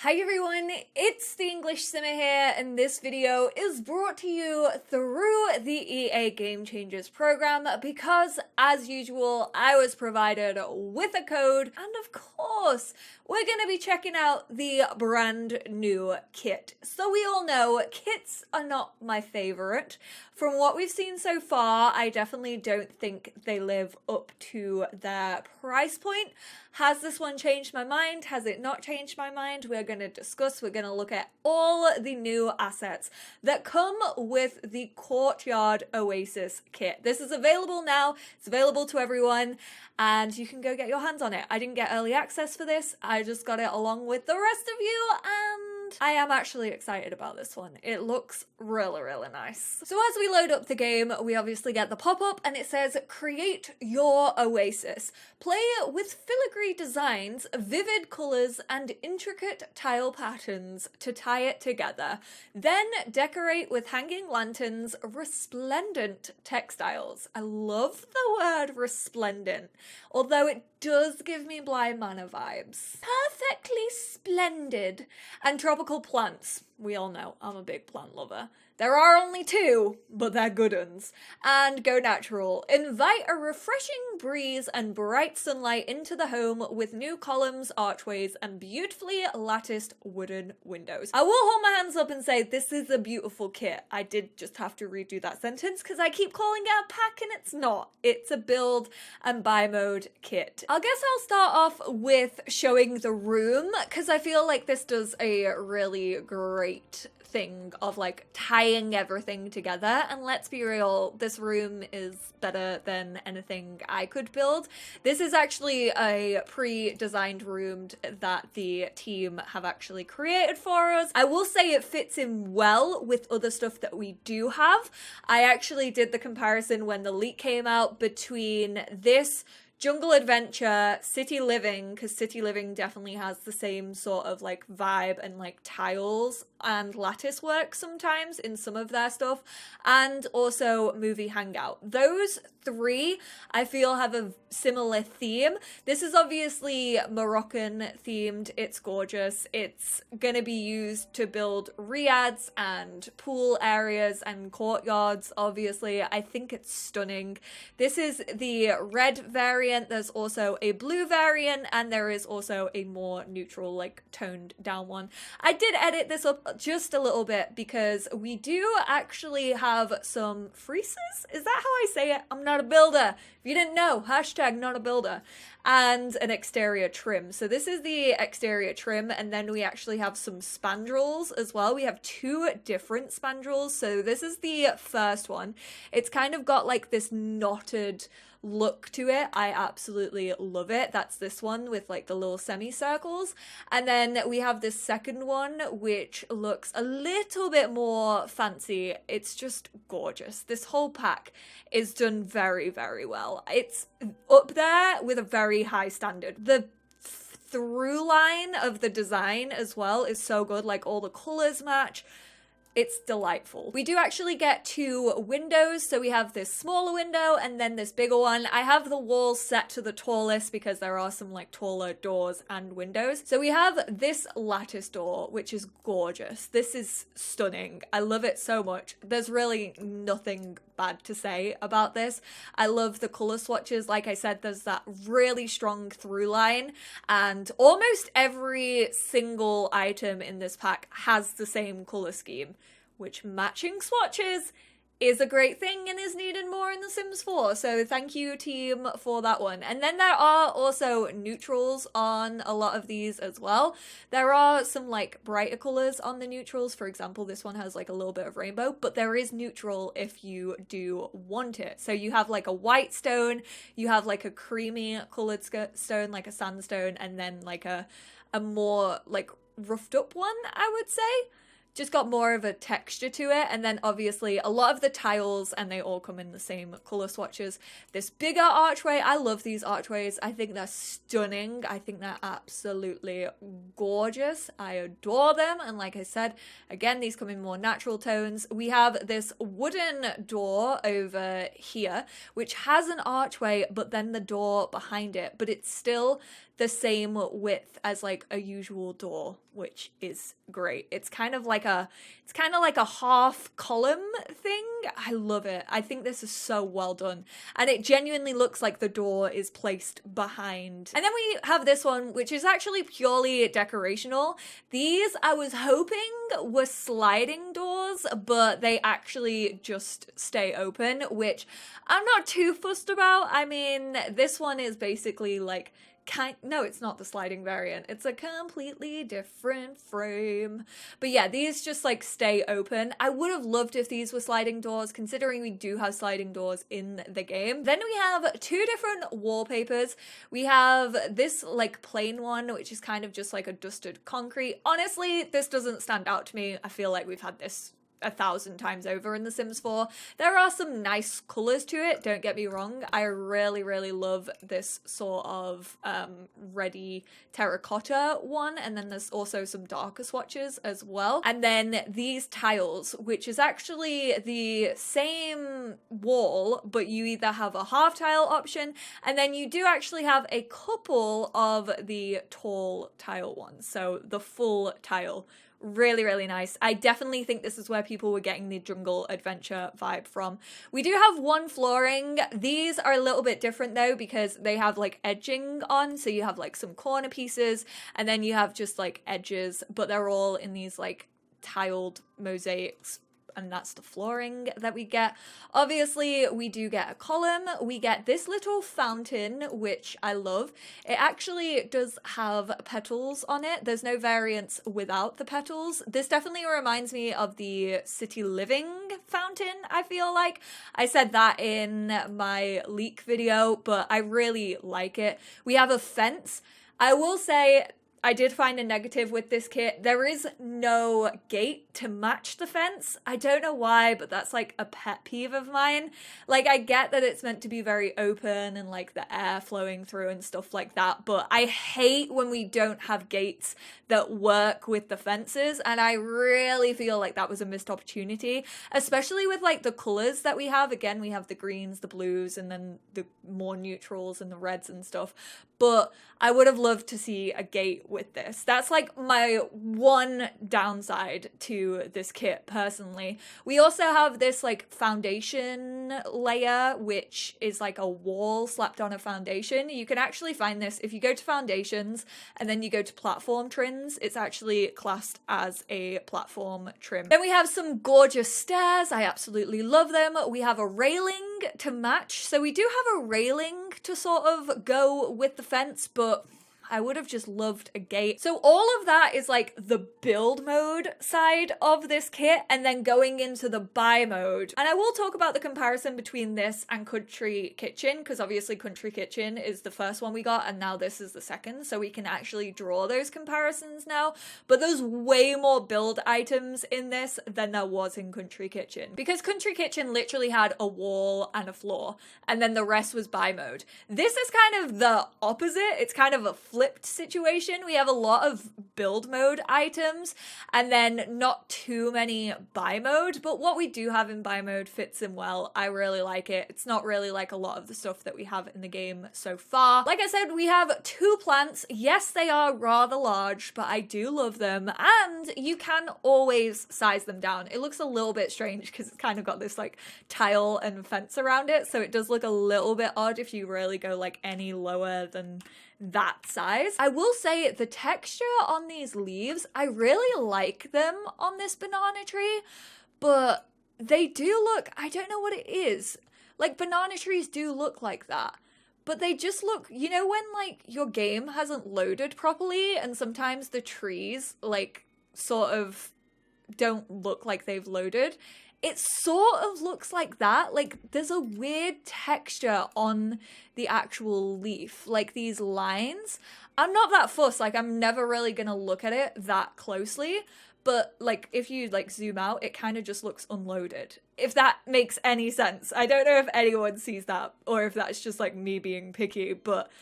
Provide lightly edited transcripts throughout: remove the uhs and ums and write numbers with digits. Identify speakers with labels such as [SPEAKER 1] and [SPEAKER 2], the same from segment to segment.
[SPEAKER 1] Hi everyone, it's the EnglishSimmer here, and this video is brought to you through the EA Game Changers program because, as usual, I was provided with a code, and of course, we're going to be checking out the brand new kit. So we all know kits are not my favorite. From what we've seen so far, I definitely don't think they live up to their price point. Has this one changed my mind? Has it not changed my mind? We're going to discuss, we're going to look at all the new assets that come with the Courtyard Oasis kit. This is available now, it's available to everyone, and you can go get your hands on it. I didn't get early access for this, I just got it along with the rest of you, and I am actually excited about this one. It looks really, really nice. So as we load up the game, we obviously get the pop-up and it says, create your Oasis. Play with filigree designs, vivid colours and intricate tile patterns to tie it together. Then decorate with hanging lanterns, resplendent textiles. I love the word resplendent, although it does give me Blind Manor vibes. Perfectly splendid. And tropical plants. We all know I'm a big plant lover. There are only two, but they're good uns. And go natural. Invite a refreshing breeze and bright sunlight into the home with new columns, archways, and beautifully latticed wooden windows. I will hold my hands up and say this is a beautiful kit. I did just have to redo that sentence because I keep calling it a pack and it's not. It's a build and buy mode kit. I guess I'll start off with showing the room because I feel like this does a really great thing of like tying everything together, and let's be real, this room is better than anything I could build. This is actually a pre-designed room that the team have actually created for us. I will say it fits in well with other stuff that we do have. I actually did the comparison when the leak came out between this Jungle Adventure, City Living, because City Living definitely has the same sort of like vibe and like tiles and lattice work sometimes in some of their stuff, and also Movie Hangout. Those three I feel have a similar theme. This is obviously Moroccan themed, it's gorgeous, it's gonna be used to build riads and pool areas and courtyards. Obviously I think it's stunning. This is the red variant, there's also a blue variant, and there is also a more neutral like toned down one. I did edit this up just a little bit because we do actually have some friezes. Is that how I say it? I'm not a builder. If you didn't know, hashtag not a builder. And an exterior trim. So this is the exterior trim, and then we actually have some spandrels as well. We have two different spandrels. So this is the first one. It's kind of got like this knotted look to it. I absolutely love it. That's this one with like the little semicircles. And then we have this second one which looks a little bit more fancy. It's just gorgeous. This whole pack is done very, very well. It's up there with a very high standard. The through line of the design as well is so good. Like all the colors match. It's delightful. We do actually get two windows, so we have this smaller window and then this bigger one. I have the walls set to the tallest because there are some like taller doors and windows. So we have this lattice door, which is gorgeous. This is stunning. I love it so much. There's really nothing bad to say about this. I love the color swatches. Like I said, there's that really strong through line, and almost every single item in this pack has the same color scheme, which matching swatches is a great thing and is needed more in The Sims 4. So thank you, team, for that one. And then there are also neutrals on a lot of these as well. There are some like brighter colors on the neutrals. For example, this one has like a little bit of rainbow, but there is neutral if you do want it. So you have like a white stone, you have like a creamy colored stone, like a sandstone, and then like a more like roughed up one, I would say. Just got more of a texture to it, and then obviously a lot of the tiles, and they all come in the same color swatches. This bigger archway, I love these archways. I think they're stunning. I think they're absolutely gorgeous. I adore them, and like I said, again, these come in more natural tones. We have this wooden door over here, which has an archway, but then the door behind it, but it's still the same width as like a usual door, which is great. It's kind of like a half column thing. I love it. I think this is so well done. And it genuinely looks like the door is placed behind. And then we have this one, which is actually purely decorational. These I was hoping were sliding doors, but they actually just stay open, which I'm not too fussed about. I mean, this one is basically like no, it's not the sliding variant. It's a completely different frame. But yeah, these just like stay open. I would have loved if these were sliding doors, considering we do have sliding doors in the game. Then we have two different wallpapers. We have this like plain one, which is kind of just like a dusted concrete. Honestly, this doesn't stand out to me. I feel like we've had this 1,000 times over in The Sims 4. There are some nice colors to it, don't get me wrong. I really love this sort of reddy terracotta one, and then there's also some darker swatches as well. And then these tiles, which is actually the same wall, but you either have a half tile option, and then you do actually have a couple of the tall tile ones, so the full tile. Really nice. I definitely think this is where people were getting the jungle adventure vibe from. We do have one flooring. These are a little bit different though, because they have like edging on, so you have like some corner pieces and then you have just like edges, but they're all in these like tiled mosaics, and that's the flooring that we get. Obviously, we do get a column. We get this little fountain, which I love. It actually does have petals on it. There's no variants without the petals. This definitely reminds me of the City Living fountain, I feel like. I said that in my leak video, but I really like it. We have a fence. I will say, I did find a negative with this kit. There is no gate to match the fence. I don't know why, but that's like a pet peeve of mine. Like, I get that it's meant to be very open and like the air flowing through and stuff like that, but I hate when we don't have gates that work with the fences, and I really feel like that was a missed opportunity, especially with like the colors that we have. Again, we have the greens, the blues, and then the more neutrals and the reds and stuff, but I would have loved to see a gate with this. That's like my one downside to this kit personally. We also have this like foundation layer, which is like a wall slapped on a foundation. You can actually find this if you go to foundations and then you go to platform trims. It's actually classed as a platform trim. Then we have some gorgeous stairs. I absolutely love them. We have a railing to match. So we do have a railing to sort of go with the fence, but I would have just loved a gate. So all of that is like the build mode side of this kit, and then going into the buy mode. And I will talk about the comparison between this and Country Kitchen, because obviously Country Kitchen is the first one we got and now this is the second, so we can actually draw those comparisons now. But there's way more build items in this than there was in Country Kitchen, because Country Kitchen literally had a wall and a floor, and then the rest was buy mode. This is kind of the opposite. It's kind of a flipped situation. We have a lot of build mode items and then not too many buy mode, but what we do have in buy mode fits in well. I really like it. It's not really like a lot of the stuff that we have in the game so far. Like I said, we have two plants. Yes, they are rather large, but I do love them, and you can always size them down. It looks a little bit strange because it's kind of got this like tile and fence around it, so it does look a little bit odd if you really go like any lower than that size. I will say the texture on these leaves, I really like them on this banana tree, but they do look, I don't know what it is. Like, banana trees do look like that, but they just look, you know, when like your game hasn't loaded properly and sometimes the trees like sort of don't look like they've loaded. It sort of looks like that. Like, there's a weird texture on the actual leaf, like these lines. I'm not that fussed, like I'm never really gonna look at it that closely, but like if you like zoom out, it kind of just looks unloaded, if that makes any sense. I don't know if anyone sees that or if that's just like me being picky, but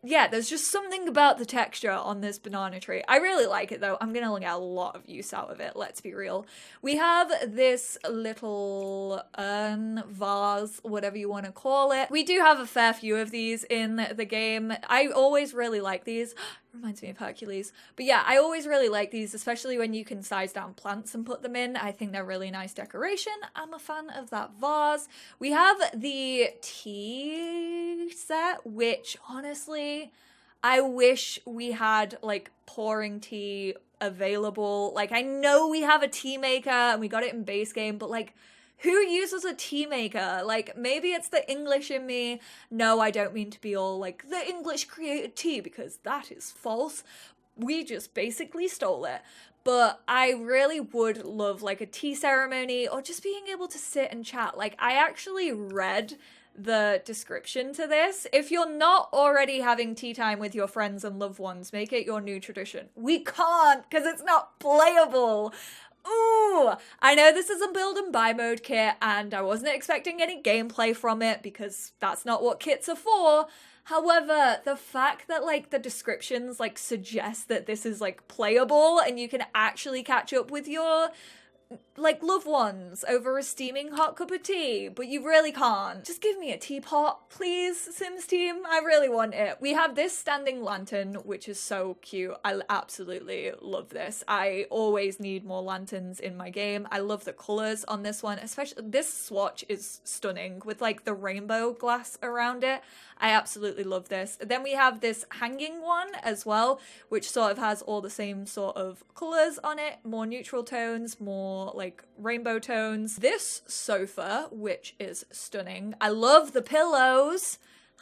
[SPEAKER 1] yeah, there's just something about the texture on this banana tree. I really like it though. I'm gonna get a lot of use out of it, let's be real. We have this little urn, vase, whatever you want to call it. We do have a fair few of these in the game. I always really like these. Reminds me of Hercules. But yeah, I always really like these, especially when you can size down plants and put them in. I think they're really nice decoration. I'm a fan of that vase. We have the tea set, which honestly, I wish we had like pouring tea available. Like, I know we have a tea maker and we got it in base game, but like, who uses a tea maker? Like, maybe it's the English in me. No, I don't mean to be all like, the English created tea, because that is false. We just basically stole it. But I really would love like a tea ceremony, or just being able to sit and chat. Like, I actually read the description to this. If you're not already having tea time with your friends and loved ones, make it your new tradition. We can't, because it's not playable. Ooh, I know this is a build and buy mode kit, and I wasn't expecting any gameplay from it because that's not what kits are for. However, the fact that like the descriptions like suggest that this is like playable and you can actually catch up with your like loved ones over a steaming hot cup of tea, but you really can't. Just give me a teapot, please, Sims team. I really want it. We have this standing lantern, which is so cute. I absolutely love this. I always need more lanterns in my game. I love the colors on this one, especially this swatch is stunning with like the rainbow glass around it. I absolutely love this. Then we have this hanging one as well, which sort of has all the same sort of colors on it, more neutral tones, more like rainbow tones. This sofa, which is stunning. I love the pillows.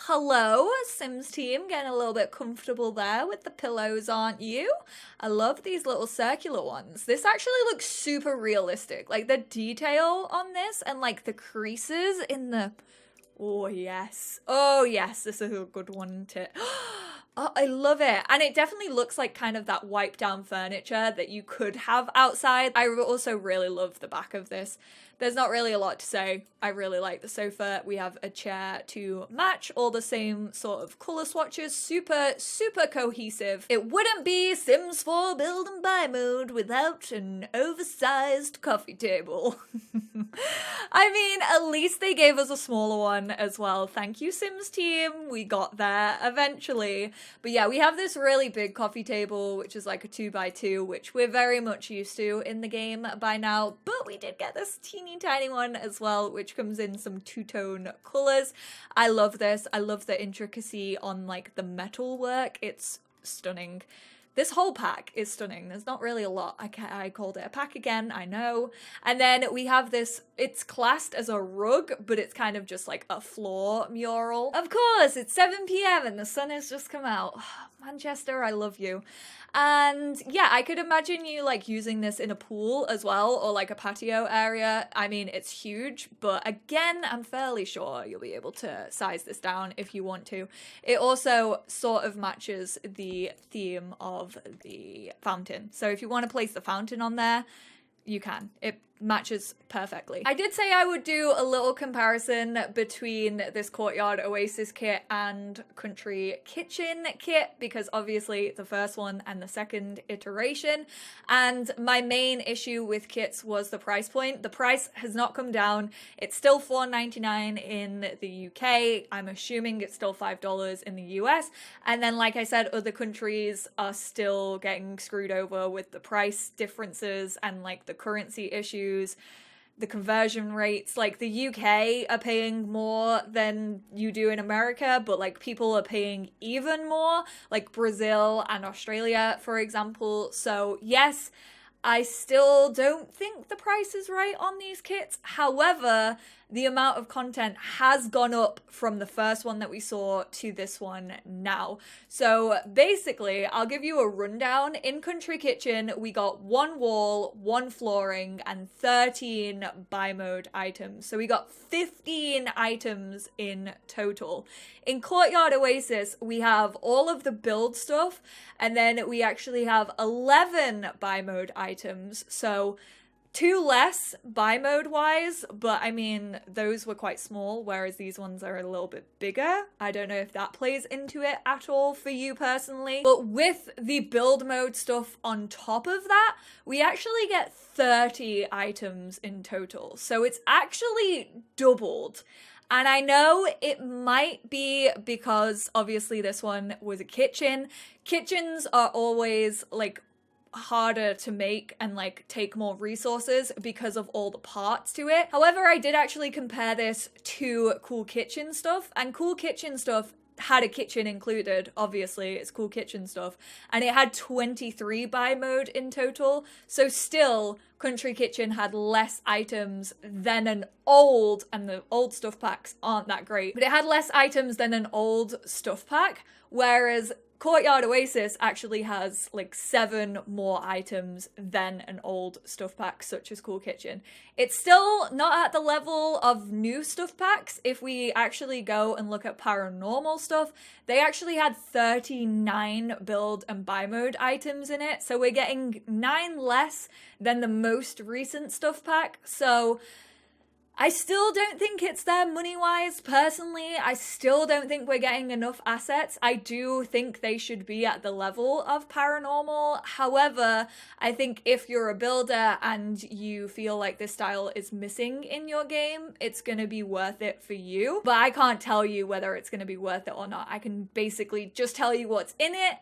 [SPEAKER 1] Hello, Sims team, getting a little bit comfortable there with the pillows, aren't you? I love these little circular ones. This actually looks super realistic. Like the detail on this and like the creases in the... Oh yes. Oh yes, this is a good one to... Oh, I love it. And it definitely looks like kind of that wiped down furniture that you could have outside. I also really love the back of this. There's not really a lot to say. I really like the sofa. We have a chair to match, all the same sort of color swatches. Super, super cohesive. It wouldn't be Sims 4 build and buy mode without an oversized coffee table. I mean, at least they gave us a smaller one as well. Thank you, Sims team. We got there eventually. But yeah, we have this really big coffee table, which is like a 2x2, which we're very much used to in the game by now. But we did get this teeny tiny one as well, which comes in some two-tone colors. I love this. I love the intricacy on like the metal work. It's stunning. This whole pack is stunning. There's not really a lot. I called it a pack again, I know. And then we have this, it's classed as a rug, but it's kind of just like a floor mural. Of course, it's 7 p.m. and the sun has just come out. Manchester, I love you. And yeah, I could imagine you like using this in a pool as well, or like a patio area. I mean, it's huge, but again, I'm fairly sure you'll be able to size this down if you want to. It also sort of matches the theme of the fountain. So if you want to place the fountain on there, you can. It matches perfectly. I did say I would do a little comparison between this Courtyard Oasis kit and Country Kitchen kit, because obviously the first one and the second iteration, and my main issue with kits was the price point. The price has not come down. It's still $4.99 in the UK. I'm assuming it's still $5 in the US, and then like I said, other countries are still getting screwed over with the price differences and like the currency issues, the conversion rates. Like the UK are paying more than you do in America, but like people are paying even more, like Brazil and Australia, for example. So yes, I still don't think the price is right on these kits. However, the amount of content has gone up from the first one that we saw to this one now. So basically, I'll give you a rundown. In Country Kitchen, we got 1 wall, 1 flooring, and 13 buy mode items. So we got 15 items in total. In Courtyard Oasis, we have all of the build stuff, and then we actually have 11 buy mode items. So 2 less buy mode wise, but I mean, those were quite small, whereas these ones are a little bit bigger. I don't know if that plays into it at all for you personally. But with the build mode stuff on top of that, we actually get 30 items in total. So it's actually doubled. And I know it might be because obviously this one was a kitchen. Kitchens are always like harder to make and like take more resources because of all the parts to it. However, I did actually compare this to Cool Kitchen stuff, and Cool Kitchen stuff had a kitchen included. Obviously it's Cool Kitchen stuff, and it had 23 buy mode in total. So still, Country Kitchen had less items than an old, and the old stuff packs aren't that great, but it had less items than an old stuff pack, whereas Courtyard Oasis actually has like 7 more items than an old stuff pack such as Cool Kitchen. It's still not at the level of new stuff packs. If we actually go and look at paranormal stuff, they actually had 39 build and buy mode items in it. So we're getting 9 less than the most recent stuff pack. So I still don't think it's there money-wise, personally. I still don't think we're getting enough assets. I do think they should be at the level of paranormal. However, I think if you're a builder and you feel like this style is missing in your game, it's gonna be worth it for you. But I can't tell you whether it's gonna be worth it or not. I can basically just tell you what's in it,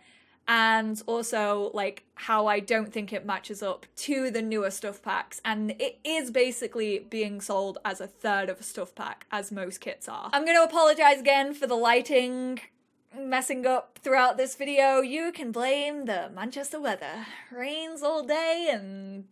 [SPEAKER 1] and also like how I don't think it matches up to the newer stuff packs, and it is basically being sold as a third of a stuff pack, as most kits are. I'm going to apologize again for the lighting messing up throughout this video. You can blame the Manchester weather. Rains all day and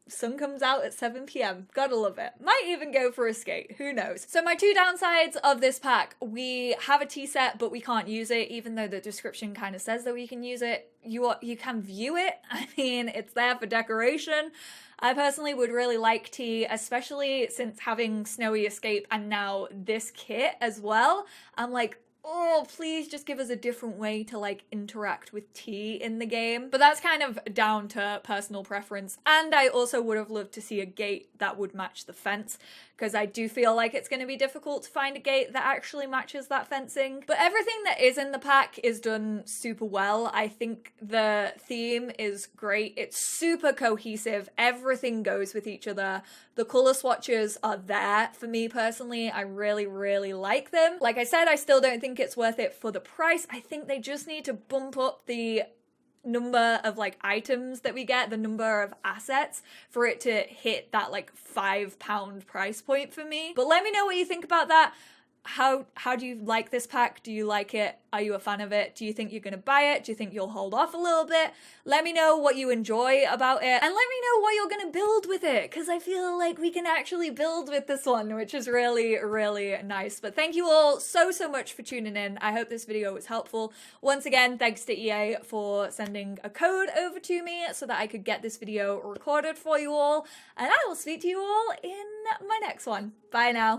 [SPEAKER 1] sun comes out at 7 p.m. Gotta love it. Might even go for a skate, who knows. So my 2 downsides of this pack: we have a tea set, but we can't use it, even though the description kind of says that we can use it. You can view it. I mean, it's there for decoration. I personally would really like tea, especially since having Snowy Escape and now this kit as well. I'm like, oh, please just give us a different way to like interact with tea in the game. But that's kind of down to personal preference. And I also would have loved to see a gate that would match the fence, because I do feel like it's going to be difficult to find a gate that actually matches that fencing. But everything that is in the pack is done super well. I think the theme is great. It's super cohesive. Everything goes with each other. The color swatches are there for me personally. I really, really like them. Like I said, I still don't think it's worth it for the price. I think they just need to bump up the number of like items that we get, the number of assets, for it to hit that like £5 price point for me. But let me know what you think about that. How do you like this pack? Do you like it? Are you a fan of it? Do you think you're gonna buy it? Do you think you'll hold off a little bit? Let me know what you enjoy about it, and let me know what you're gonna build with it, because I feel like we can actually build with this one, which is really, really nice. But thank you all so much for tuning in. I hope this video was helpful. Once again, thanks to EA for sending a code over to me so that I could get this video recorded for you all, and I will speak to you all in my next one. Bye now.